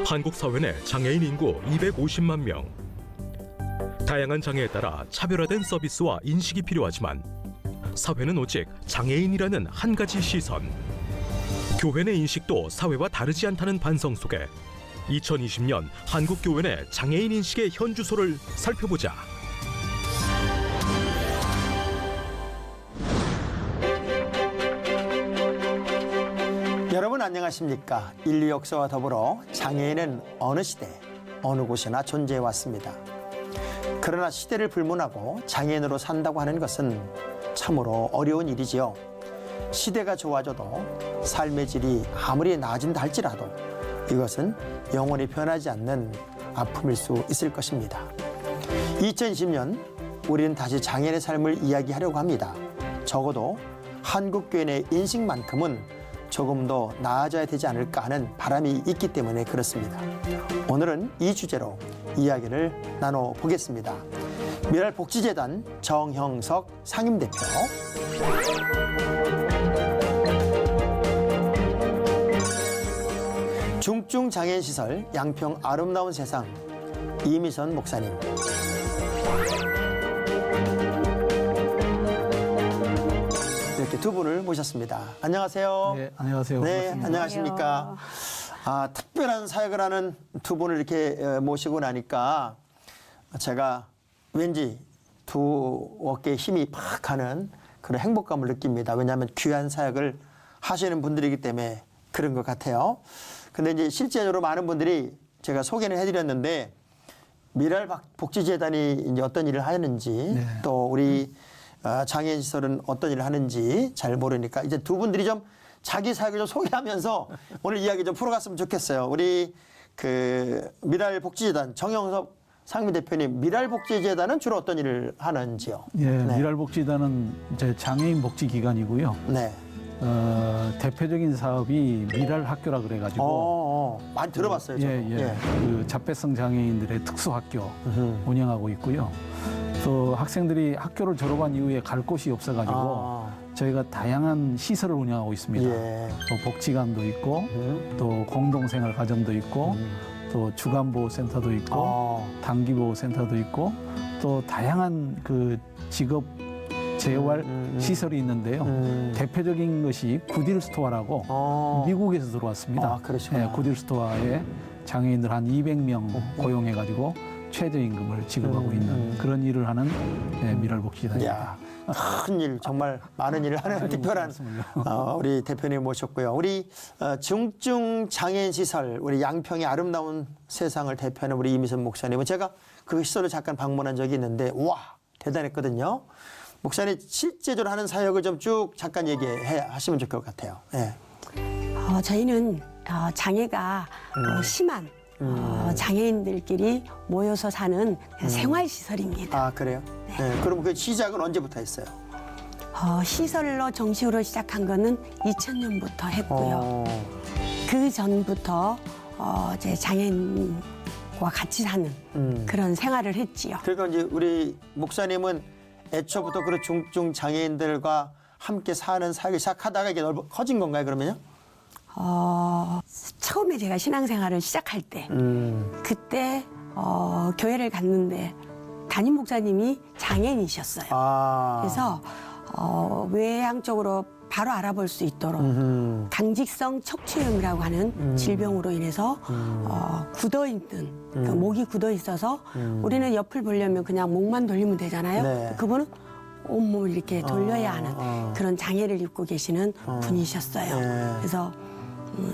한국 사회 내 장애인 인구 250만 명. 다양한 장애에 따라 차별화된 서비스와 인식이 필요하지만 사회는 오직 장애인이라는 한 가지 시선. 교회 내 인식도 사회와 다르지 않다는 반성 속에 2020년 한국 교회 내 장애인 인식의 현주소를 살펴보자. 여러분 안녕하십니까? 인류 역사와 더불어 장애인은 어느 시대, 어느 곳에나 존재해 왔습니다. 그러나 시대를 불문하고 장애인으로 산다고 하는 것은 참으로 어려운 일이지요. 시대가 좋아져도 삶의 질이 아무리 나아진다 할지라도 이것은 영원히 변하지 않는 아픔일 수 있을 것입니다. 2020년 우리는 다시 장애인의 삶을 이야기하려고 합니다. 적어도 한국교인의 인식만큼은 조금 더 나아져야 되지 않을까 하는 바람이 있기 때문에 그렇습니다. 오늘은 이 주제로 이야기를 나눠보겠습니다. 미랄복지재단 정형석 상임대표, 중증장애인시설 양평 아름다운 세상 이미선 목사님, 이렇게 두 분을 모셨습니다. 안녕하세요. 네, 안녕하세요. 네, 반갑습니다. 안녕하십니까. 특별한 사역을 하는 두 분을 이렇게 모시고 나니까 제가 왠지 두 어깨에 힘이 팍 가는 그런 행복감을 느낍니다. 왜냐하면 귀한 사역을 하시는 분들이기 때문에 그런 것 같아요. 근데 이제 실제로 많은 분들이 제가 소개를 해드렸는데 미랄복지재단이 이제 어떤 일을 하는지 네. 또 우리 장애인 시설은 어떤 일을 하는지 잘 모르니까 이제 두 분들이 좀 자기 사역을 좀 소개하면서 오늘 이야기 좀 풀어갔으면 좋겠어요. 우리 그 미랄복지재단 정형섭 상임대표님, 미랄복지재단은 주로 어떤 일을 하는지요? 예, 네. 미랄복지단은 이제 장애인 복지 기관이고요. 네. 대표적인 사업이 미랄학교라 그래가지고 많이 들어봤어요. 저도. 그 자폐성 장애인들의 특수학교 운영하고 있고요. 또 학생들이 학교를 졸업한 이후에 갈 곳이 없어가지고 저희가 다양한 시설을 운영하고 있습니다. 예. 또 복지관도 있고 또 공동생활 가정도 있고 또 주간보호센터도 있고 단기보호센터도 있고 또 다양한 그 직업 재활 시설이 있는데요. 대표적인 것이 구딜 스토어라고 미국에서 들어왔습니다. 그러시구나. 구딜 스토어에 장애인들 한 200명 고용해가지고 최저임금을 지급하고 있는 그런 일을 하는 미랄복지단입니다. 큰 일, 정말 많은 일을 하는 특별한 우리 대표님 모셨고요. 우리 중증장애인 시설, 우리 양평의 아름다운 세상을 대표하는 우리 이미선 목사님은 제가 그 시설을 잠깐 방문한 적이 있는데 와 대단했거든요. 목사님 실제적으로 하는 사역을 좀 쭉 잠깐 얘기하시면 좋을 것 같아요. 네. 저희는 장애가 심한 장애인들끼리 모여서 사는 생활시설입니다. 그래요? 네. 그럼 그 시작은 언제부터 했어요? 시설로 정식으로 시작한 거는 2000년부터 했고요. 그 전부터 이제 장애인과 같이 사는 그런 생활을 했지요. 그러니까 이제 우리 목사님은 애초부터 그런 중증 장애인들과 함께 사는 사역을 시작하다가 이게 커진 건가요, 그러면요? 처음에 제가 신앙생활을 시작할 때 그때 교회를 갔는데 담임 목사님이 장애인이셨어요. 그래서 외향 쪽으로 바로 알아볼 수 있도록 강직성 척추염이라고 하는 질병으로 인해서 굳어있는 그 목이 굳어 있어서 우리는 옆을 보려면 그냥 목만 돌리면 되잖아요. 네. 그분은 온몸을 이렇게 돌려야 하는 그런 장애를 입고 계시는 분이셨어요. 네. 그래서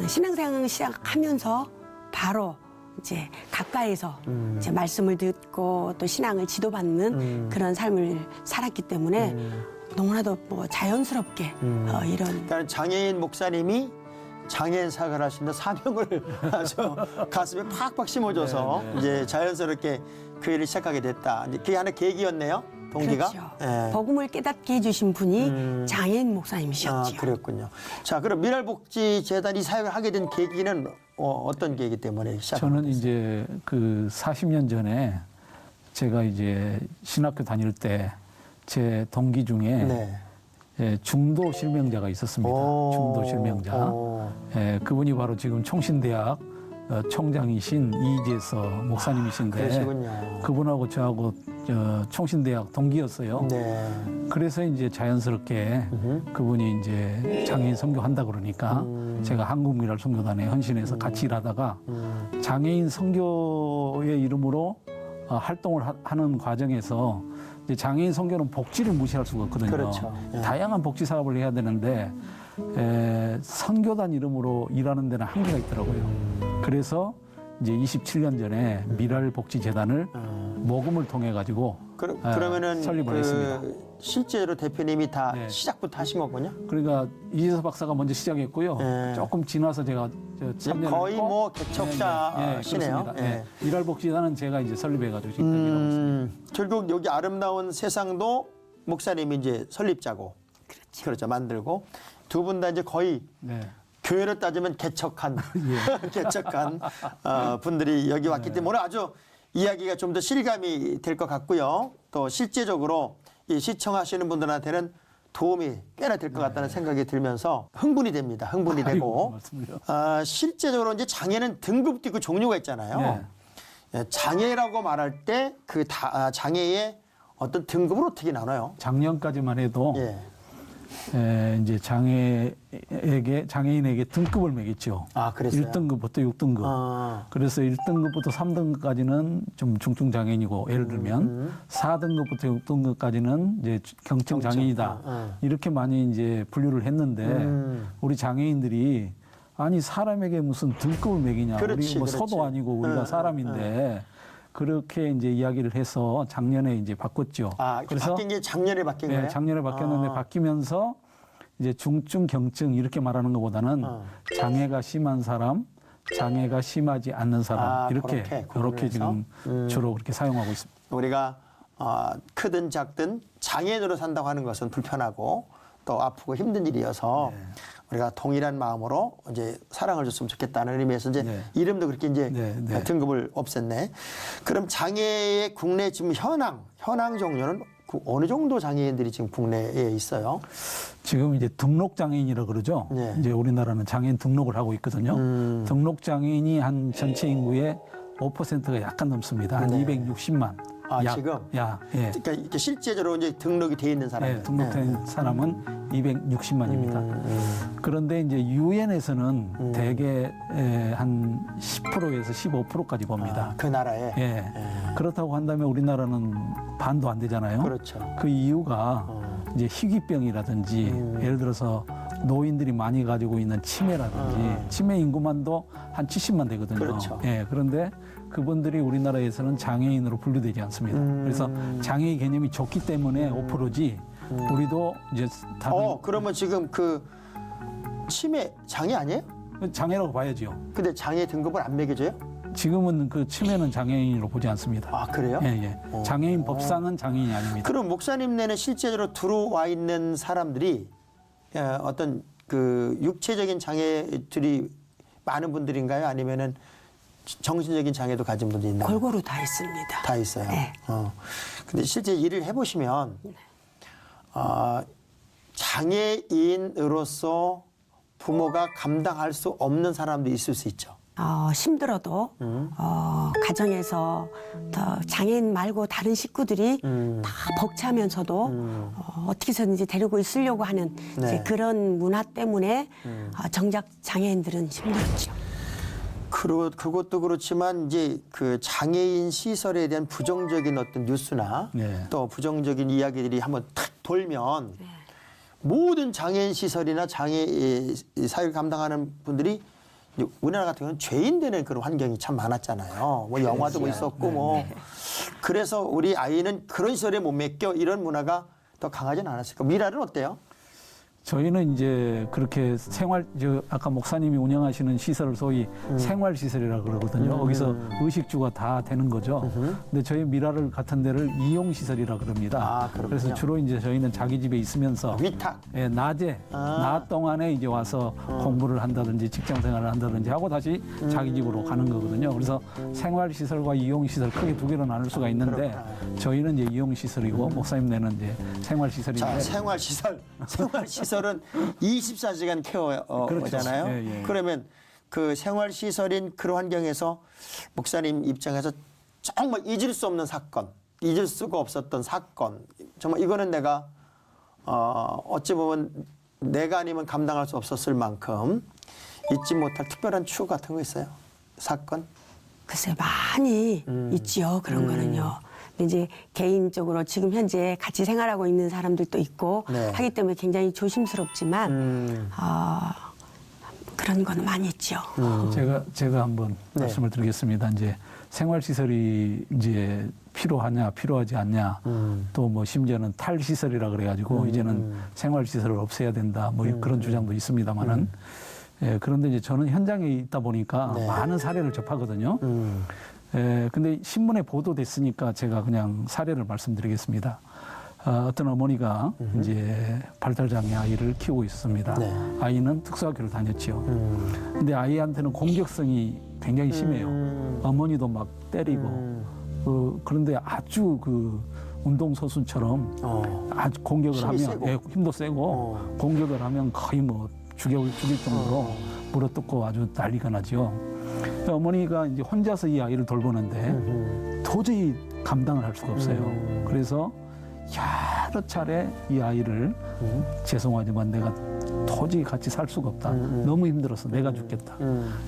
신앙생활 시작하면서 바로 이제 가까이서 이제 말씀을 듣고 또 신앙을 지도받는 그런 삶을 살았기 때문에 너무나도 뭐 자연스럽게 이런. 그러니까 장애인 목사님이 장애인 사역을 할 수 있는 사명을 아주 가슴에 팍팍 심어줘서 이제 자연스럽게 그 일을 시작하게 됐다. 이제 그게 하나의 계기였네요. 동기가. 그렇죠. 예. 복음을 깨닫게 해주신 분이 장애인 목사님이셨죠. 그랬군요. 자, 그럼 미랄복지재단 이 사역을 하게 된 계기는 어떤 계기 때문에 시작한 저는 이제 그 40년 전에 제가 이제 신학교 다닐 때 제 동기 중에 네. 중도 실명자가 있었습니다. 중도 실명자. 그분이 바로 지금 총신대학 총장이신 이재서 목사님이신데 그러시군요. 그분하고 저하고 총신대학 동기였어요. 네. 그래서 이제 자연스럽게 그분이 이제 장애인 선교한다 그러니까 제가 한국미랄 선교단에 헌신해서 같이 일하다가 장애인 선교의 이름으로 활동을 하는 과정에서 이제 장애인 선교는 복지를 무시할 수가 없거든요. 그렇죠. 예. 다양한 복지 사업을 해야 되는데 선교단 이름으로 일하는 데는 한계가 있더라고요. 그래서 이제 27년 전에 미랄복지재단을 모금을 통해 가지고 그러면은 설립을 했습니다. 실제로 대표님이 다 네. 시작부터 하신 거군요. 그러니까 이재서 박사가 먼저 시작했고요. 네. 조금 지나서 제가 참여를 거의 했고, 뭐 개척자시네요. 그렇습니다. 미랄복지단은 제가 이제 설립해가지고 지금 일하고 있습니다. 결국 여기 아름다운 세상도 목사님이 이제 설립자고, 그렇죠, 만들고 두 분 다 이제 거의 네. 교회로 따지면 개척한 개척한 분들이 여기 왔기 때문에 오늘 아주 이야기가 좀 더 실감이 될 것 같고요. 또 실제적으로 이 시청하시는 분들한테는 도움이 꽤나 될 것 같다는 생각이 들면서 흥분이 됩니다. 흥분이 되고 실제적으로 이제 장애는 등급도 있고 종류가 있잖아요. 예, 장애라고 말할 때 그 장애의 어떤 등급을 어떻게 나눠요? 작년까지만 해도 예. 이제 장애인에게 등급을 매겼죠. 아, 그랬어요? 1등급부터 6등급. 그래서 1등급부터 3등급까지는 좀 중증 장애인이고 예를 들면 4등급부터 6등급까지는 이제 경증 장애인이다. 이렇게 많이 이제 분류를 했는데 우리 장애인들이 아니 사람에게 무슨 등급을 매기냐. 그렇지, 우리 뭐 그렇지. 소도 아니고 우리가 사람인데 그렇게 이제 이야기를 해서 작년에 이제 바꿨죠. 아, 바뀐 게 작년에 바뀐 거예요? 네, 작년에 바뀌었는데 바뀌면서 이제 중증, 경증 이렇게 말하는 것보다는 장애가 심한 사람, 장애가 심하지 않는 사람 이렇게 그렇게 지금 주로 그렇게 사용하고 있습니다. 우리가 크든 작든 장애인으로 산다고 하는 것은 불편하고 또 아프고 힘든 일이어서 우리가 동일한 마음으로 이제 사랑을 줬으면 좋겠다는 의미에서 이제 이름도 그렇게 이제 등급을 없앴네. 그럼 장애의 국내 지금 현황 종류는 어느 정도 장애인들이 지금 국내에 있어요? 지금 이제 등록 장애인이라 그러죠. 네. 이제 우리나라는 장애인 등록을 하고 있거든요. 등록 장애인이 한 전체 인구의 5%가 약간 넘습니다. 한 260만. 지금? 예. 그러니까 이렇게 실제적으로 이제 등록이 돼 있는 사람. 네, 등록된 사람은 260만입니다. 그런데 이제 유엔에서는 대개 한 10%에서 15%까지 봅니다. 그 나라에. 예. 그렇다고 한다면 우리나라는 반도 안 되잖아요. 그렇죠. 그 이유가 이제 희귀병이라든지 예를 들어서 노인들이 많이 가지고 있는 치매라든지 치매 인구만도 한 70만 되거든요. 그렇죠. 예. 그런데 그분들이 우리나라에서는 장애인으로 분류되지 않습니다. 그래서 장애의 개념이 좋기 때문에 5%지 우리도 이제 다른 그러면 지금 그 치매 장애 아니에요? 장애라고 봐야죠. 근데 장애 등급을 안 매겨줘요? 지금은 그 치매는 장애인으로 보지 않습니다. 아, 그래요? 예, 예. 장애인 법상은 장애인이 아닙니다. 그럼 목사님네는 실제로 들어와 있는 사람들이 어떤 그 육체적인 장애들이 많은 분들인가요? 아니면은 정신적인 장애도 가진 분들이 있나요? 골고루 다 있습니다. 다 있어요. 네. 근데 실제 일을 해보시면 장애인으로서 부모가 감당할 수 없는 사람도 있을 수 있죠. 힘들어도 가정에서 더 장애인 말고 다른 식구들이 다 벅차면서도 어떻게 해서든지 데리고 있으려고 하는 이제 그런 문화 때문에 정작 장애인들은 힘들었죠. 그것도 그렇지만 이제 그 장애인 시설에 대한 부정적인 어떤 뉴스나 또 부정적인 이야기들이 한번 탁 돌면 모든 장애인 시설이나 장애 사회를 감당하는 분들이 우리나라 같은 경우는 죄인 되는 그런 환경이 참 많았잖아요. 뭐 영화도 뭐 있었고 뭐 그래서 우리 아이는 그런 시설에 못 맡겨 이런 문화가 더 강하지는 않았을까. 미라는 어때요? 저희는 이제 그렇게 아까 목사님이 운영하시는 시설을 소위 생활시설이라고 그러거든요. 거기서 의식주가 다 되는 거죠. 근데 저희 미라를 같은 데를 이용시설이라고 그럽니다. 그래서 주로 이제 저희는 자기 집에 있으면서 위탁. 예, 낮 동안에 이제 와서 공부를 한다든지 직장 생활을 한다든지 하고 다시 자기 집으로 가는 거거든요. 그래서 생활시설과 이용시설 크게 두 개로 나눌 수가 있는데 저희는 이제 이용시설이고 목사님네는 이제 생활시설인데. 자, 생활시설은 24시간 케어잖아요. 그렇죠. 예, 예. 그러면 그 생활 시설인 그런 환경에서 목사님 입장에서 정말 잊을 수 없는 사건, 잊을 수가 없었던 사건. 정말 이거는 내가 어찌 보면 내가 아니면 감당할 수 없었을 만큼 잊지 못할 특별한 추억 같은 거 있어요? 사건? 글쎄 많이 있지요. 그런 거는요. 근데 이제 개인적으로 지금 현재 같이 생활하고 있는 사람들도 있고 네. 하기 때문에 굉장히 조심스럽지만 그런 거는 많이 있죠. 제가 한번 네. 말씀을 드리겠습니다. 이제 생활 시설이 이제 필요하냐, 필요하지 않냐, 또 뭐 심지어는 탈시설이라 그래가지고 이제는 생활 시설을 없애야 된다, 뭐 그런 주장도 있습니다만은. 예, 그런데 이제 저는 현장에 있다 보니까 네. 많은 사례를 접하거든요. 예, 근데 신문에 보도됐으니까 제가 그냥 사례를 말씀드리겠습니다. 어떤 어머니가 이제 발달장애 아이를 키우고 있었습니다. 네. 아이는 특수학교를 다녔지요. 근데 아이한테는 공격성이 굉장히 심해요. 어머니도 막 때리고, 그런데 아주 그 운동선수처럼 아주 공격을 힘이 하면 세고. 예, 힘도 세고 공격을 하면 거의 뭐 죽일 정도로 물어뜯고 아주 난리가 나죠. 어머니가 이제 혼자서 이 아이를 돌보는데 도저히 감당을 할 수가 없어요. 그래서 여러 차례 이 아이를 죄송하지만 내가 도저히 같이 살 수가 없다. 너무 힘들어서 내가 죽겠다.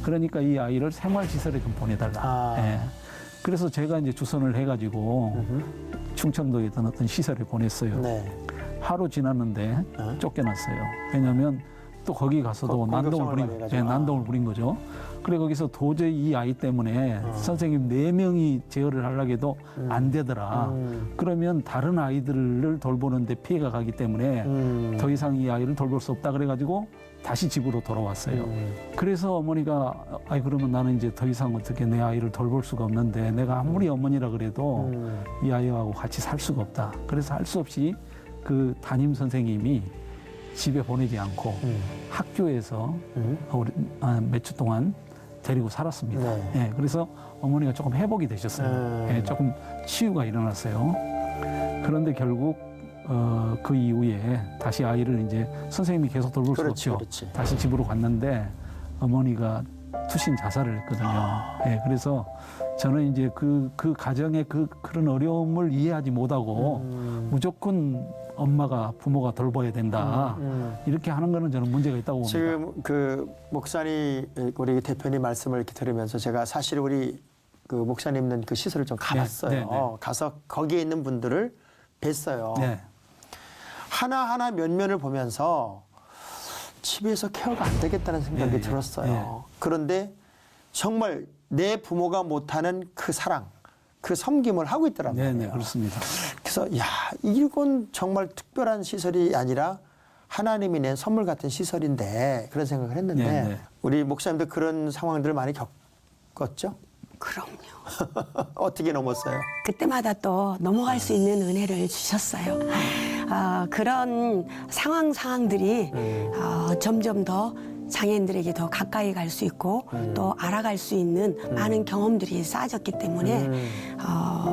그러니까 이 아이를 생활시설에 좀 보내달라. 예. 그래서 제가 이제 주선을 해가지고 충청도에 있던 어떤 시설에 보냈어요. 네. 하루 지났는데 쫓겨났어요. 왜냐하면 또 거기 가서도 난동을 난동을 부린 거죠. 그래 거기서 도저히 이 아이 때문에 선생님 4명이 제어를 하려고 해도 안 되더라. 그러면 다른 아이들을 돌보는데 피해가 가기 때문에 더 이상 이 아이를 돌볼 수 없다 그래가지고 다시 집으로 돌아왔어요. 그래서 어머니가 아이 그러면 나는 이제 더 이상 어떻게 내 아이를 돌볼 수가 없는데 내가 아무리 어머니라 그래도 이 아이하고 같이 살 수가 없다. 그래서 할 수 없이 그 담임 선생님이 집에 보내지 않고 학교에서 몇 주 동안 데리고 살았습니다. 네. 예, 그래서 어머니가 조금 회복이 되셨어요. 예, 조금 치유가 일어났어요. 그런데 결국 그 이후에 다시 아이를 이제 선생님이 계속 돌볼 수 그렇지, 없죠. 그렇지. 다시 집으로 갔는데 어머니가 투신 자살을 했거든요. 예, 그래서 저는 이제 그 가정의 그런 어려움을 이해하지 못하고 무조건 엄마가 부모가 돌봐야 된다. 이렇게 하는 거는 저는 문제가 있다고 봅니다. 지금 그 목사님 우리 대표님 말씀을 이렇게 들으면서 제가 사실 우리 그 목사님 있는 그 시설을 좀 가봤어요. 네, 네. 가서 거기에 있는 분들을 뵀어요. 네. 하나하나 면면을 보면서 집에서 케어가 안 되겠다는 생각이 네, 들었어요. 네. 그런데 정말 내 부모가 못하는 그 사랑, 그 섬김을 하고 있더란 네, 말이에요. 네, 그렇습니다. 그래서 야, 이건 정말 특별한 시설이 아니라 하나님이 낸 선물 같은 시설인데 그런 생각을 했는데 네, 네. 우리 목사님도 그런 상황들을 많이 겪었죠? 그럼요. 어떻게 넘었어요? 그때마다 또 넘어갈 수 있는 은혜를 주셨어요. 그런 상황들이 점점 더 장애인들에게 더 가까이 갈 수 있고 또 알아갈 수 있는 많은 경험들이 쌓여졌기 때문에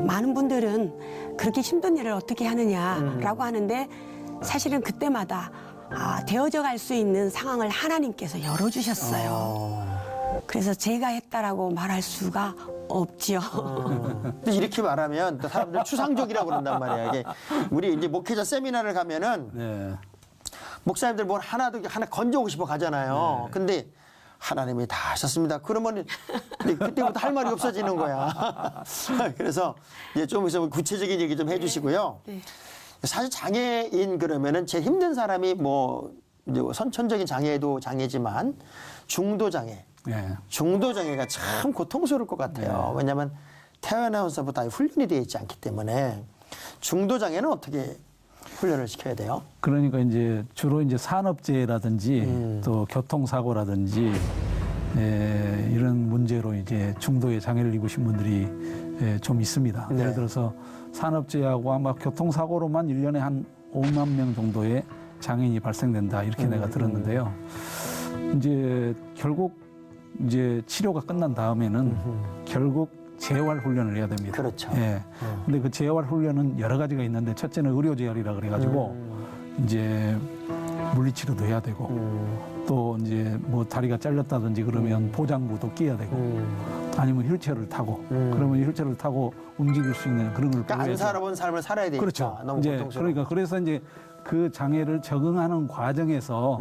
많은 분들은 그렇게 힘든 일을 어떻게 하느냐라고 하는데 사실은 그때마다 되어져 갈 수 있는 상황을 하나님께서 열어주셨어요. 그래서 제가 했다라고 말할 수가 없지요. 근데 이렇게 말하면 또 사람들 추상적이라고 그런단 말이야. 이게 우리 이제 목회자 세미나를 가면은 네. 목사님들 뭘 하나 건져오고 싶어 가잖아요. 네. 근데 하나님이 다 하셨습니다. 그러면 그때부터 할 말이 없어지는 거야. 그래서 이제 좀 있으면 구체적인 얘기 좀 해주시고요. 네. 사실 장애인 그러면은 제일 힘든 사람이 뭐 이제 선천적인 장애도 장애지만 중도 장애. 네. 중도 장애가 참 고통스러울 것 같아요. 왜냐하면 태어나면서부터 훈련이 되어 있지 않기 때문에 중도 장애는 어떻게 훈련을 시켜야 돼요? 그러니까 이제 주로 이제 산업재해라든지 또 교통사고라든지 이런 문제로 이제 중도의 장애를 입으신 분들이 좀 있습니다. 네. 예를 들어서 산업재해하고 아마 교통사고로만 1년에 한 5만 명 정도의 장애인이 발생된다 이렇게 내가 들었는데요. 이제 결국 이제 치료가 끝난 다음에는 결국 재활 훈련을 해야 됩니다. 그렇죠. 예. 근데 그 재활 훈련은 여러 가지가 있는데 첫째는 의료 재활이라 그래가지고 이제 물리치료도 해야 되고 또 이제 뭐 다리가 잘렸다든지 그러면 보장구도 끼야 되고 아니면 휠체어를 타고 그러면 휠체어를 타고 움직일 수 있는 그런 걸 그러니까 안 보호해서 살아본 삶을 살아야 되니까 그렇죠. 너무 이제 고통스러워. 그러니까 그래서 이제 그 장애를 적응하는 과정에서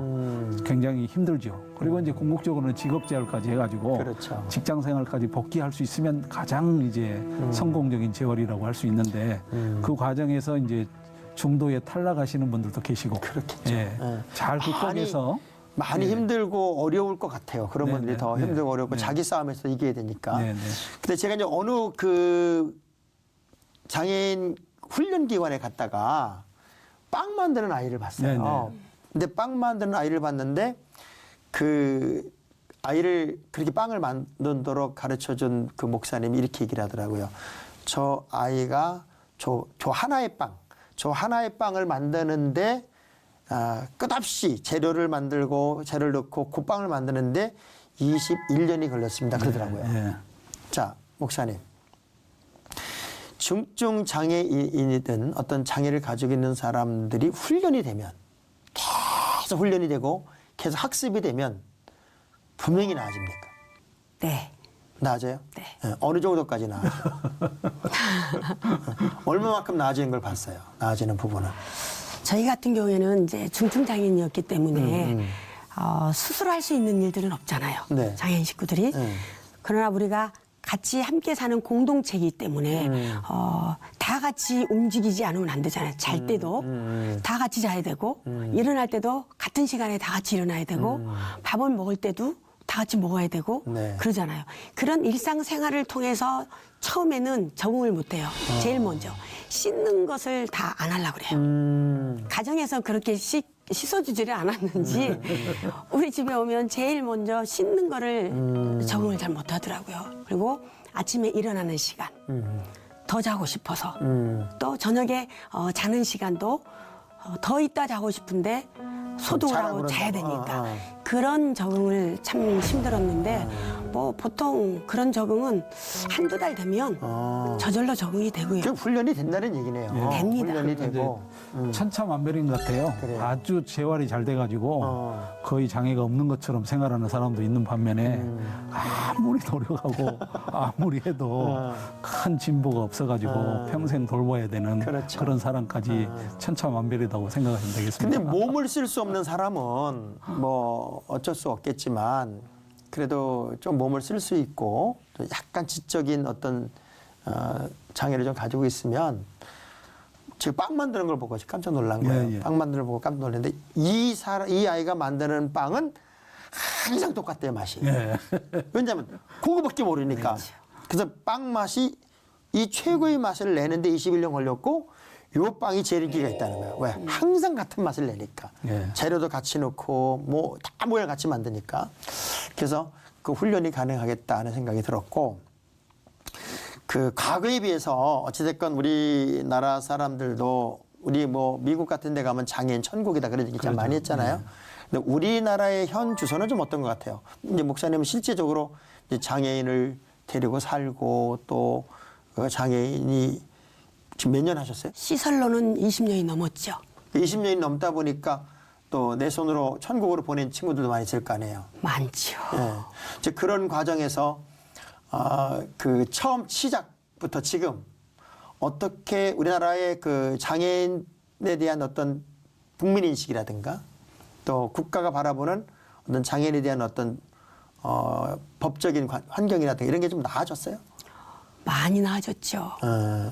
굉장히 힘들죠. 그리고 이제 궁극적으로는 직업재활까지 해가지고 그렇죠. 직장 생활까지 복귀할 수 있으면 가장 이제 성공적인 재활이라고 할 수 있는데 그 과정에서 이제 중도에 탈락하시는 분들도 계시고 그렇겠죠. 예. 예. 잘 극복해서 많이 힘들고 어려울 것 같아요. 그런 네, 분들이 네, 더 네. 힘들고 어렵고 네. 자기 싸움에서 이겨야 되니까. 네, 네. 근데 제가 이제 어느 그 장애인 훈련 기관에 갔다가 빵 만드는 아이를 봤어요. 네, 근데 빵 만드는 아이를 봤는데 그 아이를 그렇게 빵을 만들도록 가르쳐 준 그 목사님이 이렇게 얘기를 하더라고요. 저 아이가 저 하나의 빵을 만드는데 끝없이 재료를 만들고 재료를 넣고 그 빵을 만드는데 21년이 걸렸습니다. 그러더라고요. 예. 자, 목사님. 중증 장애인이든 어떤 장애를 가지고 있는 사람들이 훈련이 되면 계속 훈련이 되고 계속 학습이 되면 분명히 나아집니까? 네. 나아져요? 네. 예, 어느 정도까지 나아져요? 얼마만큼 나아지는 걸 봤어요? 나아지는 부분은. 저희 같은 경우에는 이제 중증 장애인이었기 때문에 수술할 수 있는 일들은 없잖아요. 네. 장애인 식구들이. 그러나 우리가 같이 함께 사는 공동체이기 때문에 다 같이 움직이지 않으면 안 되잖아요. 잘 때도 다 같이 자야 되고 일어날 때도 같은 시간에 다 같이 일어나야 되고 밥을 먹을 때도 다 같이 먹어야 되고 네. 그러잖아요. 그런 일상생활을 통해서 처음에는 적응을 못해요. 제일 먼저 씻는 것을 다 안 하려고 그래요. 가정에서 그렇게 씻어주지를 않았는지 우리 집에 오면 제일 먼저 씻는 거를 적응을 잘 못하더라고요. 그리고 아침에 일어나는 시간 더 자고 싶어서 또 저녁에 자는 시간도 더 있다 자고 싶은데 소등을 자라 하고 그런다고. 자야 되니까 그런 적응을 참 힘들었는데 뭐 보통 그런 적응은 한두 달 되면 저절로 적응이 되고요. 그 훈련이 된다는 얘기네요. 됩니다. 훈련이 되고. 천차만별인 것 같아요. 그래요. 아주 재활이 잘 돼가지고 거의 장애가 없는 것처럼 생활하는 사람도 있는 반면에 아무리 노력하고 아무리 해도 큰 진보가 없어가지고 평생 돌봐야 되는 그렇죠. 그런 사람까지 천차만별이라고 생각하시면 되겠습니다. 근데 몸을 쓸 수 없는 사람은 뭐 어쩔 수 없겠지만 그래도 좀 몸을 쓸 수 있고 또 약간 지적인 어떤 장애를 좀 가지고 있으면 지금 빵 만드는 걸 보고 깜짝 놀란 거예요. 예, 예. 빵 만드는 걸 보고 깜짝 놀랐는데 이 아이가 만드는 빵은 항상 똑같대요, 맛이. 예. 왜냐하면 그거밖에 모르니까. 그래서 빵 맛이 이 최고의 맛을 내는데 21년 걸렸고 요 빵이 제일 인기가 있다는 거예요. 왜? 항상 같은 맛을 내니까. 예. 재료도 같이 넣고 뭐 다 모양 같이 만드니까. 그래서 그 훈련이 가능하겠다는 생각이 들었고 그 과거에 비해서 어찌됐건 우리나라 사람들도 우리 뭐 미국 같은 데 가면 장애인 천국이다 그런 얘기 참 그렇죠. 많이 했잖아요. 근데 우리나라의 현 주소는 좀 어떤 것 같아요? 이제 목사님은 실제적으로 이제 장애인을 데리고 살고 또 그 장애인이 지금 몇 년 하셨어요? 시설로는 20년이 넘었죠. 20년이 넘다 보니까 또 내 손으로 천국으로 보낸 친구들도 많이 있을 거 아니에요. 많죠. 예. 이제 그런 과정에서 그 처음 시작부터 지금 어떻게 우리나라의 그 장애인에 대한 어떤 국민 인식이라든가 또 국가가 바라보는 어떤 장애인에 대한 어떤 법적인 환경이라든가 이런 게 좀 나아졌어요? 많이 나아졌죠.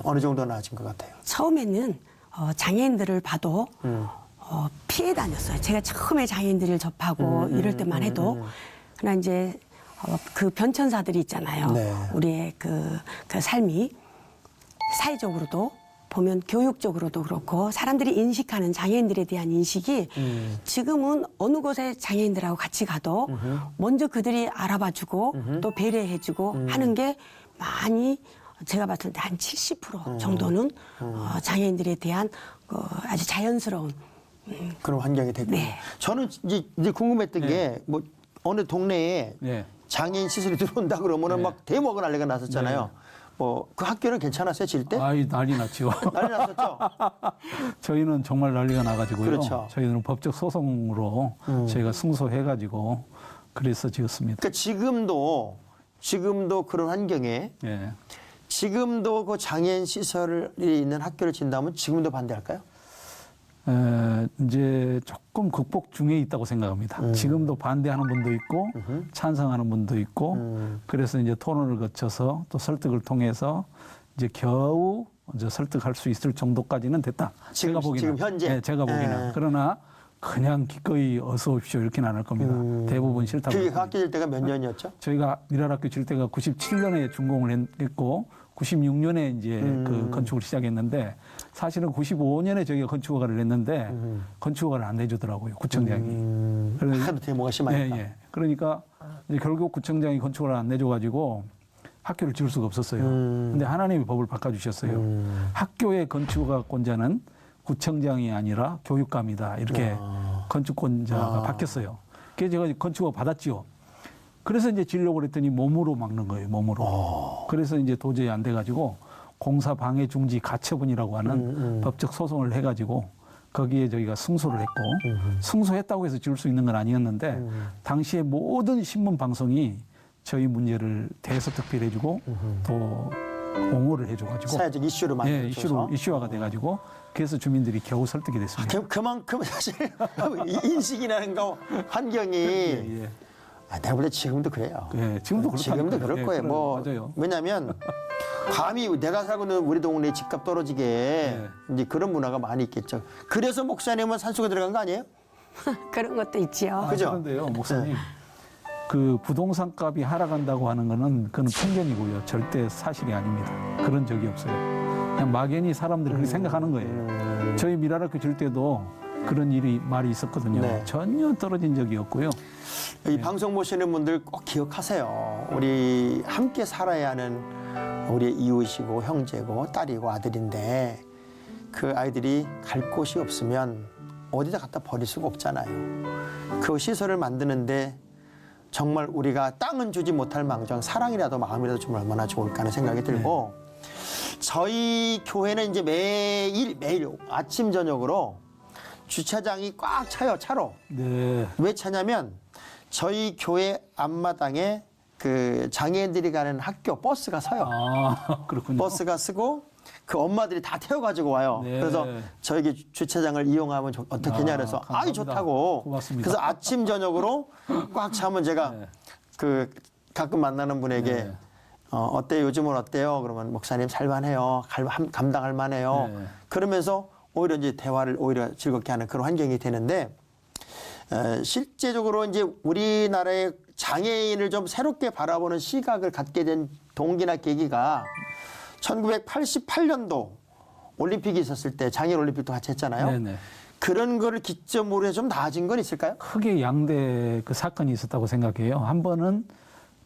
어느 정도 나아진 것 같아요. 처음에는 장애인들을 봐도 피해 다녔어요. 제가 처음에 장애인들을 접하고 이럴 때만 해도 그러나 이제 그 변천사들이 있잖아요. 네. 우리의 그 삶이 사회적으로도 보면 교육적으로도 그렇고 사람들이 인식하는 장애인들에 대한 인식이 지금은 어느 곳에 장애인들하고 같이 가도 먼저 그들이 알아봐주고 또 배려해주고 하는 게 많이 제가 봤을 때 한 70% 정도는 장애인들에 대한 아주 자연스러운 그런 환경이 됐고 네. 저는 이제 궁금했던 게 뭐 어느 동네에 네. 장애인 시설이 들어온다 그러면은 네. 막 대먹은 난리가 났었잖아요. 뭐 그 학교는 괜찮았어요, 질 때? 아이 난리 났죠. 난리 났었죠? 저희는 정말 난리가 나가지고요. 그렇죠. 저희는 법적 소송으로 저희가 승소해가지고 그래서 지었습니다. 그러니까 지금도 그런 환경에 예. 지금도 그 장애인 시설이 있는 학교를 진다면 지금도 반대할까요? 이제 조금 극복 중에 있다고 생각합니다. 지금도 반대하는 분도 있고 찬성하는 분도 있고 그래서 이제 토론을 거쳐서 또 설득을 통해서 이제 겨우 이제 설득할 수 있을 정도까지는 됐다. 제가 보기는. 지금 현재? 네, 제가 보기는. 그러나 그냥 기꺼이 어서 오십시오 이렇게는 안 할 겁니다. 대부분 싫다고. 그게 합니다. 학교 질 때가 몇 년이었죠? 저희가 미랄학교 질 때가 97년에 준공을 했고 96년에 이제 그 건축을 시작했는데 사실은 95년에 저희가 건축허가를 냈는데 건축허가를 안 내주더라고요 구청장이. 하도 데모가 심하니까. 예, 예. 그러니까 이제 결국 구청장이 건축허가를 안 내줘가지고 학교를 지을 수가 없었어요. 근데 하나님이 법을 바꿔주셨어요. 학교의 건축허가권자는 구청장이 아니라 교육감이다 이렇게 건축권자가 바뀌었어요. 그래서 제가 건축허가 받았지요. 그래서 이제 지려고 그랬더니 몸으로 막는 거예요, 몸으로. 그래서 이제 도저히 안 돼가지고 공사 방해 중지 가처분이라고 하는 법적 소송을 해가지고 거기에 저희가 승소를 했고 승소했다고 해서 지을 수 있는 건 아니었는데 당시에 모든 신문 방송이 저희 문제를 대서특필해주고 또 옹호를 해줘가지고 사회적 이슈로 만들어줘서. 이슈화가 돼가지고 그래서 주민들이 겨우 설득이 됐습니다. 그만큼 사실 인식이라는 거 환경이 예. 내가 볼 때 지금도 그래요. 예, 지금도 그렇다니까요. 지금도 그럴 예, 거예요. 뭐 맞아요. 왜냐하면 감히 내가 살고 있는 우리 동네 집값 떨어지게 이제 그런 문화가 많이 있겠죠. 그래서 목사님은 산속에 들어간 거 아니에요? 그런 것도 있지요. 그죠? 그런데요, 목사님. 그 부동산 값이 하락한다고 하는 거는 그건 편견이고요. 절대 사실이 아닙니다. 그런 적이 없어요. 그냥 막연히 사람들이 그렇게 생각하는 거예요. 저희 미랄학교 질 때도 그런 말이 있었거든요. 네. 전혀 떨어진 적이 없고요. 이 방송 보시는 분들 꼭 기억하세요. 우리 함께 살아야 하는 우리 이웃이고 형제고 딸이고 아들인데 그 아이들이 갈 곳이 없으면 어디다 갖다 버릴 수가 없잖아요. 그 시설을 만드는데 정말 우리가 땅은 주지 못할 망정 사랑이라도 마음이라도 주면 얼마나 좋을까 하는 생각이 들고 저희 교회는 이제 매일 아침 저녁으로 주차장이 꽉 차요, 차로. 네. 왜 차냐면 저희 교회 앞마당에 그 장애인들이 가는 학교 버스가 서요. 아, 그렇군요. 버스가 쓰고 그 엄마들이 다 태워가지고 와요. 네. 그래서 저에게 주차장을 이용하면 어떻겠냐 그래서 아이 감사합니다. 좋다고. 고맙습니다. 그래서 아침 저녁으로 꽉 차면 제가 네. 그 가끔 만나는 분에게 네. 어때요? 요즘은 어때요? 그러면 목사님 살만해요. 감당할 만해요. 네. 그러면서 오히려 이제 대화를 오히려 즐겁게 하는 그런 환경이 되는데 실제적으로 이제 우리나라의 장애인을 좀 새롭게 바라보는 시각을 갖게 된 동기나 계기가 1988년도 올림픽이 있었을 때 장애인 올림픽도 같이 했잖아요. 네네. 그런 거를 기점으로 해서 좀 나아진 건 있을까요? 크게 양대 그 사건이 있었다고 생각해요. 한 번은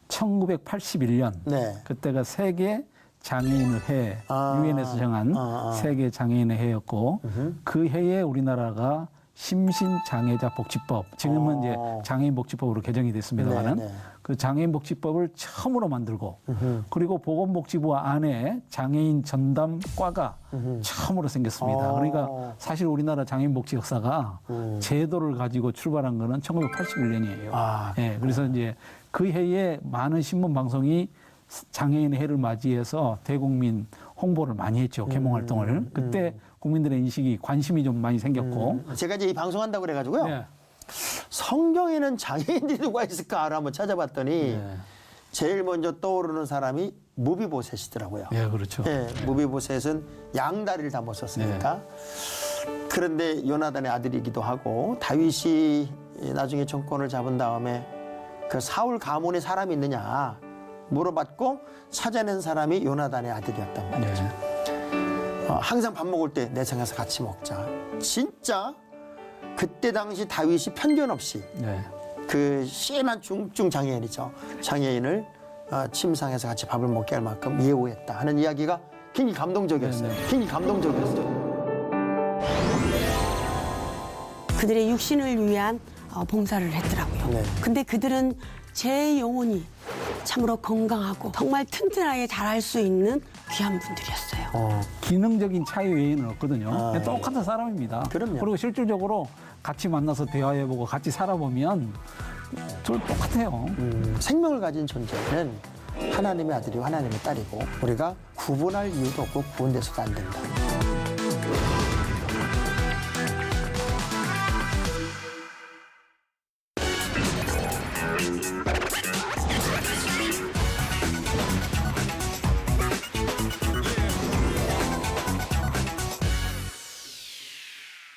1981년 네. 그때가 세계 장애인의 해 유엔에서 정한 세계 장애인의 해였고 그 해에 우리나라가 심신장애자 복지법 지금은 이제 장애인 복지법으로 개정이 됐습니다만은 네, 네. 그 장애인 복지법을 처음으로 만들고 그리고 보건복지부 안에 장애인 전담과가 처음으로 생겼습니다. 그러니까 사실 우리나라 장애인 복지 역사가 제도를 가지고 출발한 거는 1981년이에요. 예, 그래서 이제 그 해에 많은 신문 방송이 장애인의 해를 맞이해서 대국민 홍보를 많이 했죠. 개몽 활동을. 그때 국민들의 인식이 관심이 좀 많이 생겼고. 제가 이제 이 방송한다고 그래가지고요. 네. 성경에는 장애인들이 누가 있을까 한번 찾아봤더니 네. 제일 먼저 떠오르는 사람이 무비보셋이더라고요. 예, 그렇죠. 예, 무비보셋은 양다리를 다 못 썼으니까. 그런데 요나단의 아들이기도 하고 다윗이 나중에 정권을 잡은 다음에 그 사울 가문에 사람이 있느냐 물어봤고 찾아낸 사람이 요나단의 아들이었단 말이죠. 항상 밥 먹을 때 내 생에서 같이 먹자. 진짜 그때 당시 다윗이 편견 없이 네. 그 심한 중증 장애인이죠. 장애인을 침상에서 같이 밥을 먹게 할 만큼 예우했다 하는 이야기가 굉장히 감동적이었어요. 굉장히 감동적이었어요. 그들의 육신을 위한 봉사를 했더라고요. 네. 근데 그들은 제 영혼이 참으로 건강하고 정말 튼튼하게 자랄 수 있는 귀한 분들이었어요. 기능적인 차이 외에는 없거든요. 아, 똑같은 사람입니다. 그럼요. 그리고 실질적으로 같이 만나서 대화해보고 같이 살아보면 둘 똑같아요. 생명을 가진 존재는 하나님의 아들이고 하나님의 딸이고 우리가 구분할 이유도 없고 구분돼서도 안 된다.